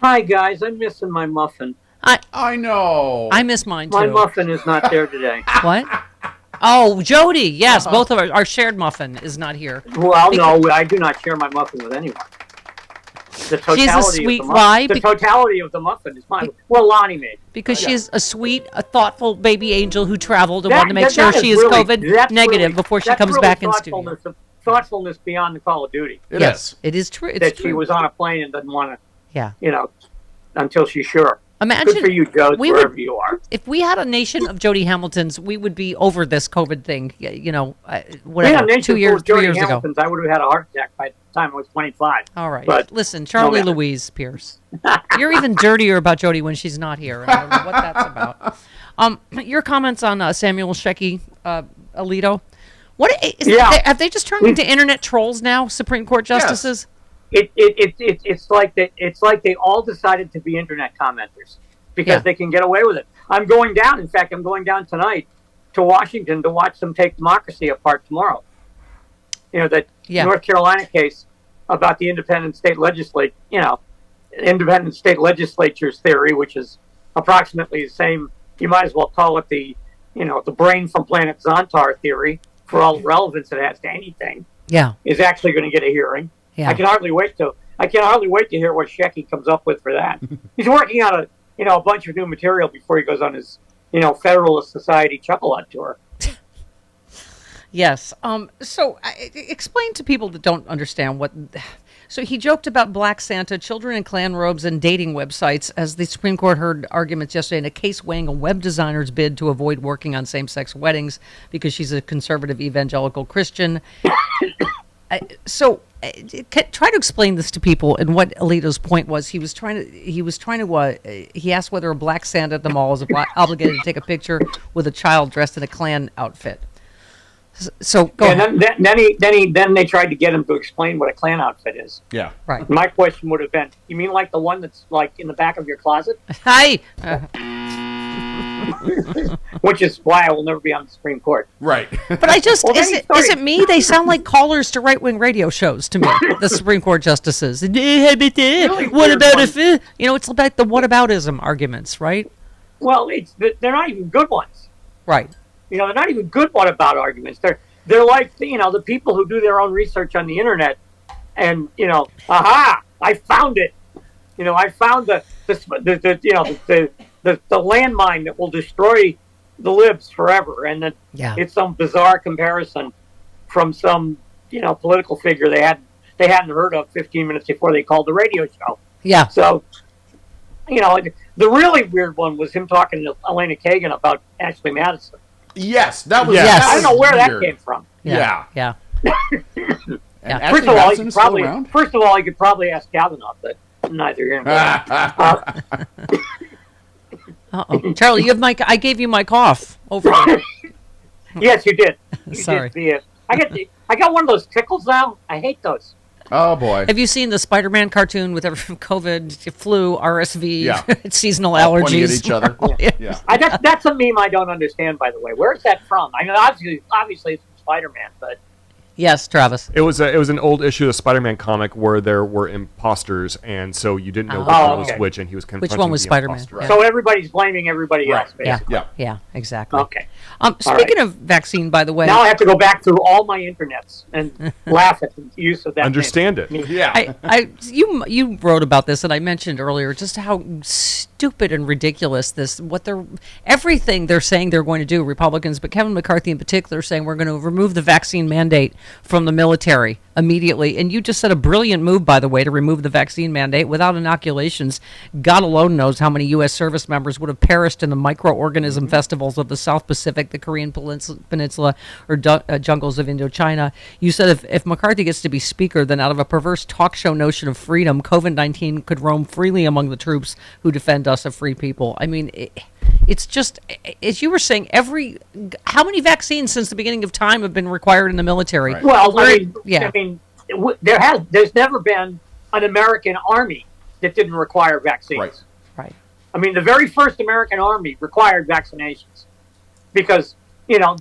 Hi, guys. I'm missing my muffin. I know. I miss mine, too. My muffin is not there today. What? Oh, Jody. Yes, both of our shared muffin is not here. Well, no, I do not share my muffin with anyone. The totality She's a sweet of the why? The totality of the muffin is mine. Well, Lonnie made. Because she's a sweet, a thoughtful baby angel who traveled and wanted to make sure she is COVID negative before she comes back in studio. Thoughtfulness beyond the Call of Duty. Yes, it is true. That she was on a plane and didn't want to, yeah, until she's sure. Imagine, good for you, Joe, wherever you are. If we had a nation of Jody Hamiltons, we would be over this COVID thing, whatever, 2 years, 3 years ago. I would have had a heart attack by the time I was 25. All right. But listen, Charlie Louise Pierce. You're even dirtier about Jody when she's not here. I don't know what that's about. Your comments on Samuel Shecky Alito. Have they just turned into internet trolls now, Supreme Court justices? Yes. It's like they all decided to be internet commenters because they can get away with it. I'm going down. In fact, I'm going down tonight to Washington to watch them take democracy apart tomorrow. That North Carolina case about the independent state legislature's theory, which is approximately the same. You might as well call it the brain from planet Zontar theory for all the relevance it has to anything. Yeah, is actually going to get a hearing. Yeah. I can hardly wait to hear what Shecky comes up with for that. He's working on a bunch of new material before he goes on his Federalist Society chuckle-out tour. Yes. So explain to people that don't understand what. So he joked about Black Santa, children in Klan robes, and dating websites as the Supreme Court heard arguments yesterday in a case weighing a web designer's bid to avoid working on same-sex weddings because she's a conservative evangelical Christian. Try to explain this to people and what Alito's point was. He asked whether a Black Santa at the mall is obligated to take a picture with a child dressed in a Klan outfit. So go ahead. Then they tried to get him to explain what a Klan outfit is. Yeah. Right. My question would have been, you mean like the one that's like in the back of your closet? Hi. Which is why I will never be on the Supreme Court. Right. But is it me? They sound like callers to right-wing radio shows to me, the Supreme Court justices. Really what about if it's like the whataboutism arguments, right? Well, they're not even good ones. Right. They're not even good what-about arguments. They're like, the people who do their own research on the internet and, aha, I found it. I found the landmine that will destroy the libs forever, and that it's some bizarre comparison from some political figure they hadn't heard of 15 minutes before they called the radio show. Yeah. So the really weird one was him talking to Elena Kagan about Ashley Madison. Yes, that was. Yes. I don't know where weird. that came from. Yeah. First of all, he could probably ask Kavanaugh, but neither here nor Uh-oh. Charlie, you have I gave you my cough over there. Yes, you did. Sorry. I got one of those tickles now. I hate those. Oh, boy. Have you seen the Spider-Man cartoon with COVID, flu, RSV, seasonal allergies? Pointing at each other. Yeah. That's a meme I don't understand, by the way. Where is that from? I know, obviously it's from Spider-Man, but... Yes, Travis. It was an old issue of the Spider-Man comic where there were imposters, and so you didn't know which one was which, and he was confronting which one was the Spider-Man? imposter. Right. So everybody's blaming everybody else, basically. Yeah, exactly. Okay. Speaking of vaccine, by the way, now I have to go back through all my internets and laugh at the use of that. Understand name. it. Yeah. You wrote about this, and I mentioned earlier just how stupid and ridiculous everything they're saying they're going to do, Republicans, but Kevin McCarthy in particular, saying we're going to remove the vaccine mandate from the military immediately. And you just said a brilliant move, by the way, to remove the vaccine mandate. Without inoculations, God alone knows how many U.S. service members would have perished in the microorganism festivals of the South Pacific, the Korean Peninsula, or jungles of Indochina. You said if McCarthy gets to be speaker, then out of a perverse talk show notion of freedom, COVID-19 could roam freely among the troops who defend us of free people. I mean, it's just, as you were saying, how many vaccines since the beginning of time have been required in the military? Right. Well, there's never been an American army that didn't require vaccines. Right. I mean, the very first American army required vaccinations because,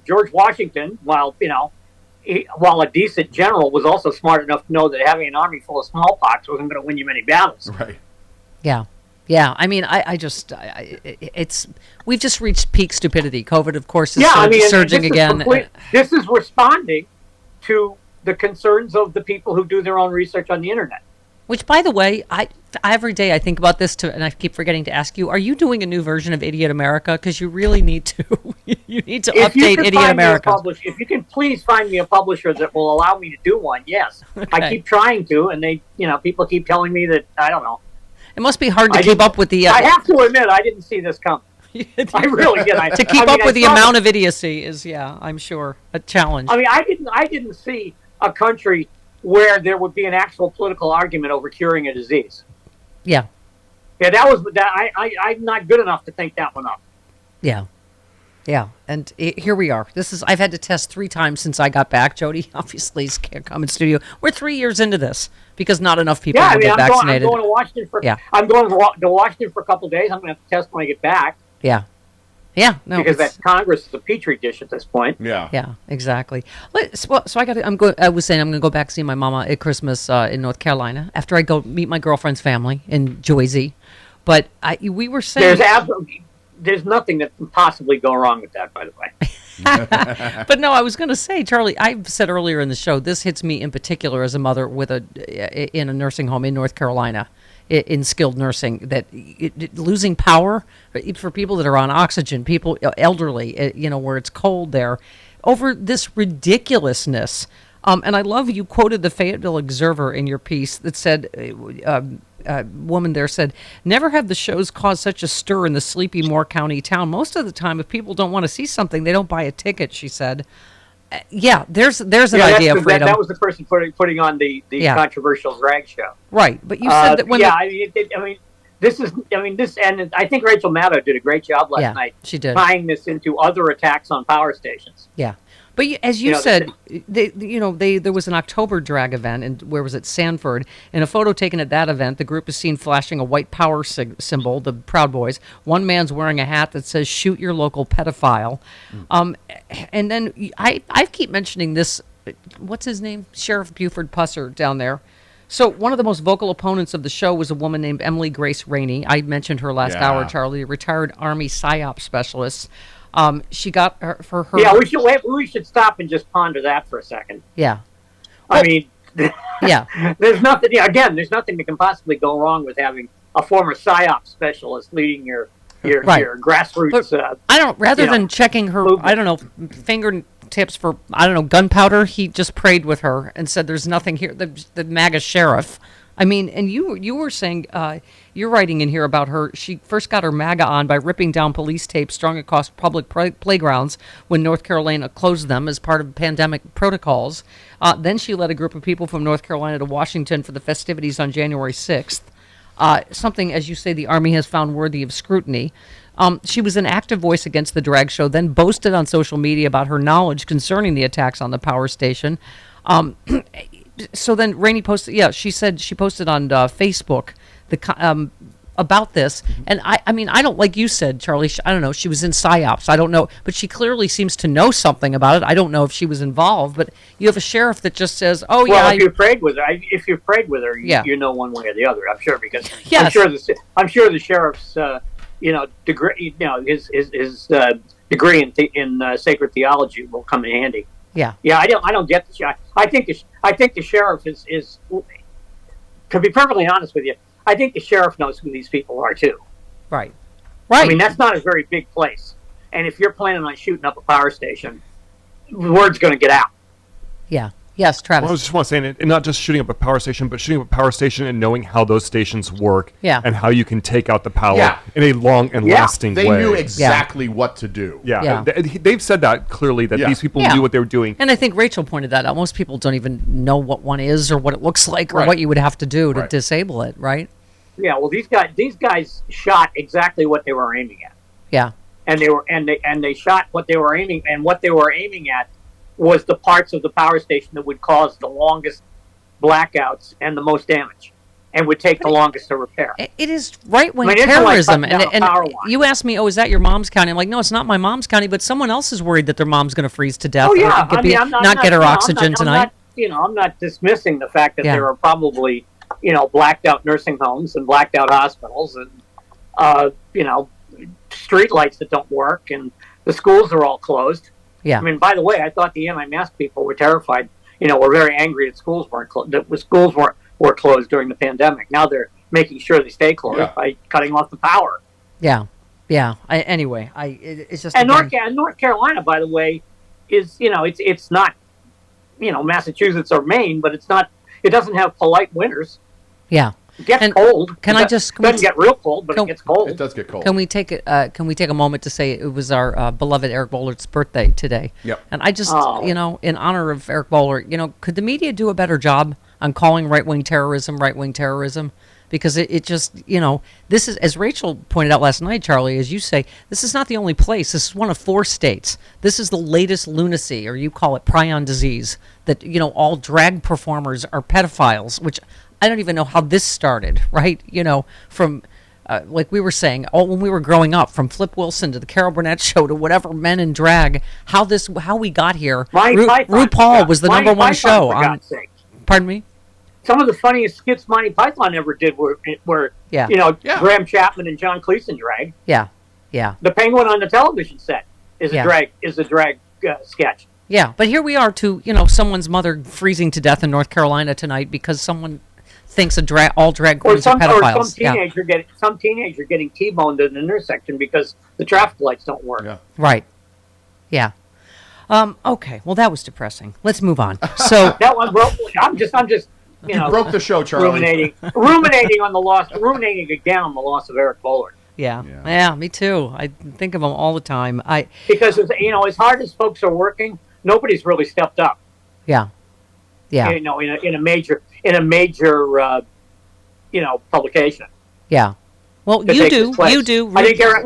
George Washington, while a decent general, was also smart enough to know that having an army full of smallpox wasn't going to win you many battles. Right. Yeah. Yeah. I mean, we've just reached peak stupidity. COVID, of course, is surging again. This is responding to the concerns of the people who do their own research on the internet. Which, by the way, every day I think about this and I keep forgetting to ask you: are you doing a new version of Idiot America? Because you really need to. You need to update Idiot America. If you can please find me a publisher that will allow me to do one, yes. Okay. I keep trying to, and people keep telling me that I don't know. It must be hard to keep up with the. I have to admit, I didn't see this coming. I really did. To keep up with the amount of idiocy is, I'm sure, a challenge. I mean, I didn't see a country where there would be an actual political argument over curing a disease. Yeah. Yeah, I'm not good enough to think that one up. Yeah. Yeah, and here we are. I've had to test 3 times since I got back. Jody obviously can't come in studio. We're 3 years into this because not enough people will get vaccinated. I'm going to Washington to Washington for a couple of days. I'm going to have to test when I get back. Yeah. Yeah, no, because that Congress is a petri dish at this point. Yeah, exactly. So I was saying I'm going to go back and see my mama at Christmas in North Carolina after I go meet my girlfriend's family in Jersey. But we were saying there's nothing that can possibly go wrong with that, by the way. But no, I was going to say, Charlie, I've said earlier in the show, this hits me in particular as a mother in a nursing home in North Carolina. In skilled nursing, that losing power for people that are on oxygen, people elderly, where it's cold there, over this ridiculousness. And I love you quoted the Fayetteville Observer in your piece that said, a woman there said, "Never have the shows caused such a stir in the sleepy Moore County town. Most of the time, if people don't want to see something, they don't buy a ticket," she said. There's an idea of freedom. That was the person putting on the controversial drag show. Right, but you said that when this, and I think Rachel Maddow did a great job last night. She did, tying this into other attacks on power stations. Yeah, but as you said, there was an October drag event, and where was it? Sanford. In a photo taken at that event, the group is seen flashing a white power symbol, the Proud Boys. One man's wearing a hat that says "Shoot your local pedophile," and then I keep mentioning this. What's his name? Sheriff Buford Pusser down there. So one of the most vocal opponents of the show was a woman named Emily Grace Rainey. I mentioned her last hour, Charlie, a retired Army PSYOP specialist. She got her. Yeah, we should stop and just ponder that for a second. Yeah. I mean, there's nothing. There's nothing that can possibly go wrong with having a former PSYOP specialist leading your grassroots. But rather than checking her, movement. Fingertips for gunpowder, he just prayed with her and said, "There's nothing here." The MAGA sheriff. I mean, and you were saying, you're writing in here about her. She first got her MAGA on by ripping down police tapes strung across public playgrounds when North Carolina closed them as part of pandemic protocols. Then she led a group of people from North Carolina to Washington for the festivities on January 6th. Something, as you say, the Army has found worthy of scrutiny. She was an active voice against the drag show, then boasted on social media about her knowledge concerning the attacks on the power station. So then Rainey posted, she said she posted on Facebook about this. And I mean, I don't, like you said, Charlie, I don't know, she was in PSYOPs. I don't know, but she clearly seems to know something about it. I don't know if she was involved, but you have a sheriff that just says, if you prayed with her, you know one way or the other, I'm sure, because I'm sure the sheriff's, degree, his degree in sacred theology will come in handy. Yeah. Yeah, I don't get the. I think the sheriff is. To be perfectly honest with you, I think the sheriff knows who these people are too. Right. I mean, that's not a very big place, and if you're planning on shooting up a power station, word's going to get out. Yeah. Yes, Travis. Well, I was just want to say, and not just shooting up a power station, but shooting up a power station and knowing how those stations work, and how you can take out the power in a long and lasting way. They knew exactly what to do. They've said that clearly, that these people knew what they were doing. And I think Rachel pointed that out. Most people don't even know what one is or what it looks like or what you would have to do to disable it, right? Yeah, well, these guys shot exactly what they were aiming at. Yeah. And they shot what they were aiming, and what they were aiming at was the parts of the power station that would cause the longest blackouts and the most damage, and would take the longest to repair. It is right-wing terrorism. And you asked me, is that your mom's county? I'm like, no, it's not my mom's county, but someone else is worried that their mom's going to freeze to death. Oh, yeah. Not get her oxygen tonight. I'm not dismissing the fact that there are probably blacked out nursing homes and blacked out hospitals and, street lights that don't work, and the schools are all closed. Yeah. I mean, by the way, I thought the anti-mask people were terrified. Were very angry that schools weren't were closed during the pandemic. Now they're making sure they stay closed by cutting off the power. Yeah. Yeah. It's just. And North Carolina, by the way, is it's not Massachusetts or Maine, but it's not. It doesn't have polite winters. Yeah. It gets cold. Doesn't get real cold, but it gets cold. It does get cold. Can we take a moment to say it was our beloved Eric Bollert's birthday today? Yep. And I just, in honor of Eric Boller, could the media do a better job on calling right-wing terrorism? Because it just, this is, as Rachel pointed out last night, Charlie, as you say, this is not the only place. This is one of 4 states. This is the latest lunacy, or you call it prion disease, that, all drag performers are pedophiles, which I don't even know how this started, right? From, like we were saying, when we were growing up, from Flip Wilson to the Carol Burnett show to whatever men in drag, how we got here. RuPaul was the number one show. Pardon me? Some of the funniest skits Monty Python ever did were Graham Chapman and John Cleese in drag. Yeah, yeah. The Penguin on the television set is a drag sketch. Yeah, but here we are to someone's mother freezing to death in North Carolina tonight because someone thinks all drag queens are pedophiles. Or some teenager getting T-boned at an intersection because the traffic lights don't work. Yeah. Right. Yeah. Okay. Well, that was depressing. Let's move on. So that one broke. I'm just. You broke the show, Charlie. Ruminating on the loss. Ruminating again on the loss of Eric Bollard. Yeah, me too. I think of him all the time. Because as hard as folks are working, nobody's really stepped up. Yeah. In a major publication. Yeah. Well, you do. I think Eric.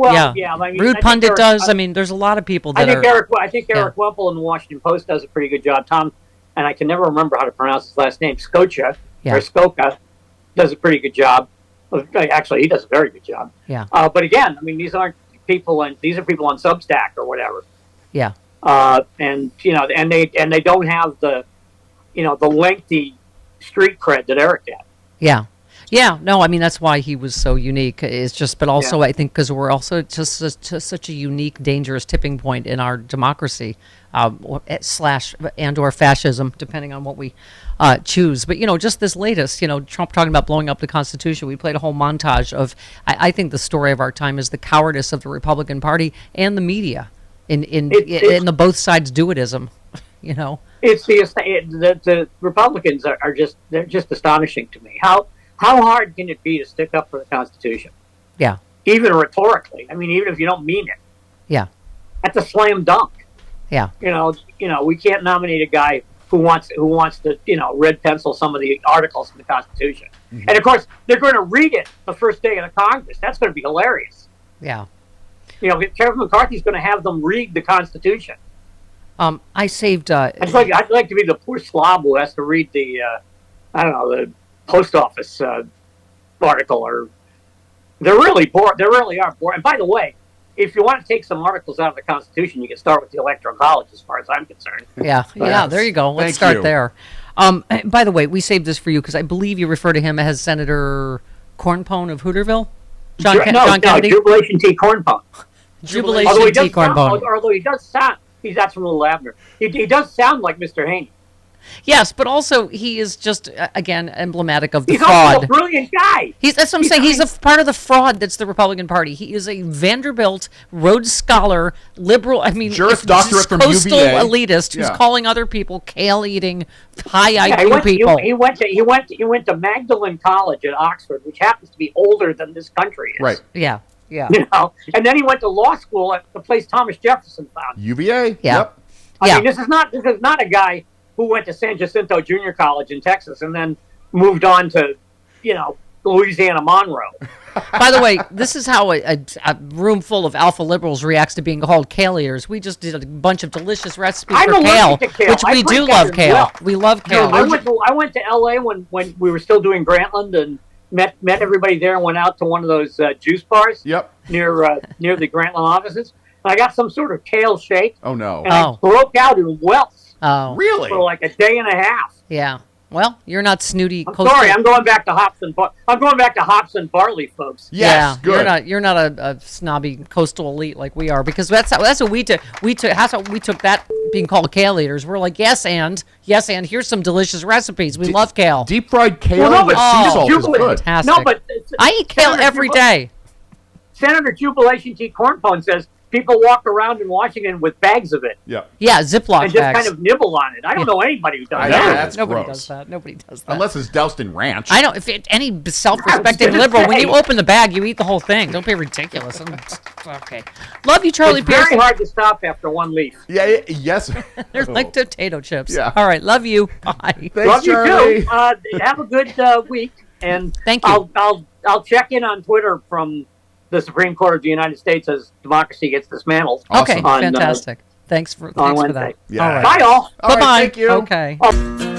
Rude Pundit does. I mean, there's a lot of people that I think Eric Wemple in the Washington Post does a pretty good job. Thom, and I can never remember how to pronounce his last name, Skocha or Skoka, does a pretty good job. Actually, he does a very good job. Yeah. But again, I mean, these are people on Substack or whatever. Yeah. And they don't have the lengthy street cred that Eric had. Yeah. Yeah, no, I mean, that's why he was so unique. It's just, but also I think because we're also just such a unique, dangerous tipping point in our democracy, /and/or fascism, depending on what we choose. But, just this latest, Trump talking about blowing up the Constitution. We played a whole montage of, I think the story of our time is the cowardice of the Republican Party and the media in the both sides do-itism, It's the Republicans they're just astonishing to me. How hard can it be to stick up for the Constitution? Yeah. Even rhetorically. I mean, even if you don't mean it. Yeah. That's a slam dunk. Yeah. We can't nominate a guy who wants to, red pencil some of the articles in the Constitution. Mm-hmm. And of course, they're going to read it the first day of the Congress. That's going to be hilarious. Yeah. Kevin McCarthy's going to have them read the Constitution. I saved. I'd like to be the poor slob who has to read the the post office article, or they're really bored. They really are bored. And by the way, if you want to take some articles out of the Constitution, you can start with the Electoral College, as far as I'm concerned. Yeah, there you go. Let's start there. By the way, we saved this for you because I believe you refer to him as Senator Cornpone of Hooterville. John Kennedy? Jubilation T. Cornpone. Jubilation T. Cornpone. Although he does sound, that's from Little Abner. He does sound like Mr. Haney. Yes, but also he is just, again, emblematic of the fraud. He's also a brilliant guy. That's what I'm saying. He's a part of the fraud that's the Republican Party. He is a Vanderbilt, Rhodes Scholar, liberal, Juris Doctorate from coastal UVA. Elitist who's calling other people kale-eating, high IQ people. He went to Magdalen College at Oxford, which happens to be older than this country is. Right. Yeah. Yeah. And then he went to law school at the place Thomas Jefferson founded. UVA. Yeah. Yep. I mean, this is not a guy who went to San Jacinto Junior College in Texas and then moved on to, Louisiana Monroe. By the way, this is how a room full of alpha liberals reacts to being called kale eaters. We just did a bunch of delicious recipes for kale, which we do love kale. Well. We love kale. I went to L.A. when we were still doing Grantland and met everybody there and went out to one of those juice bars. Yep. Near the Grantland offices. And I got some sort of kale shake. Oh, no. And I broke out in welts. Oh. Really? For like a day and a half. Yeah. Well, you're not snooty. Sorry, I'm going back to hops and barley, folks. Yes, good. You're not a snobby coastal elite like we are, because that's what we took. That's how we took that being called kale eaters. We're like, yes, and here's some delicious recipes. We love kale. Deep fried kale with sea salt is good. Fantastic. No, but I eat kale every day. Senator Jubilation T. Cornpone says people walk around in Washington with bags of it. Yeah, Ziploc and bags. just kind of nibble on it. I don't know anybody who does that. Nobody gross. does that. Nobody does that. Unless it's doused in ranch. I don't. If any self-respecting liberal, when you open the bag, you eat the whole thing. Don't be ridiculous. Okay. Love you, Charlie It's Pierce. very hard to stop after one leaf. Yeah, yes. They're like potato chips. Yeah. All right. Love you. Bye. Thanks, Love Charlie. you too. Have a good week, and Thank you. I'll check in on Twitter from the Supreme Court of the United States as democracy gets dismantled. Okay, Awesome. fantastic. Thanks for that. Yeah. All right. Bye, all. All right, Bye-bye. thank you. Okay. Ow.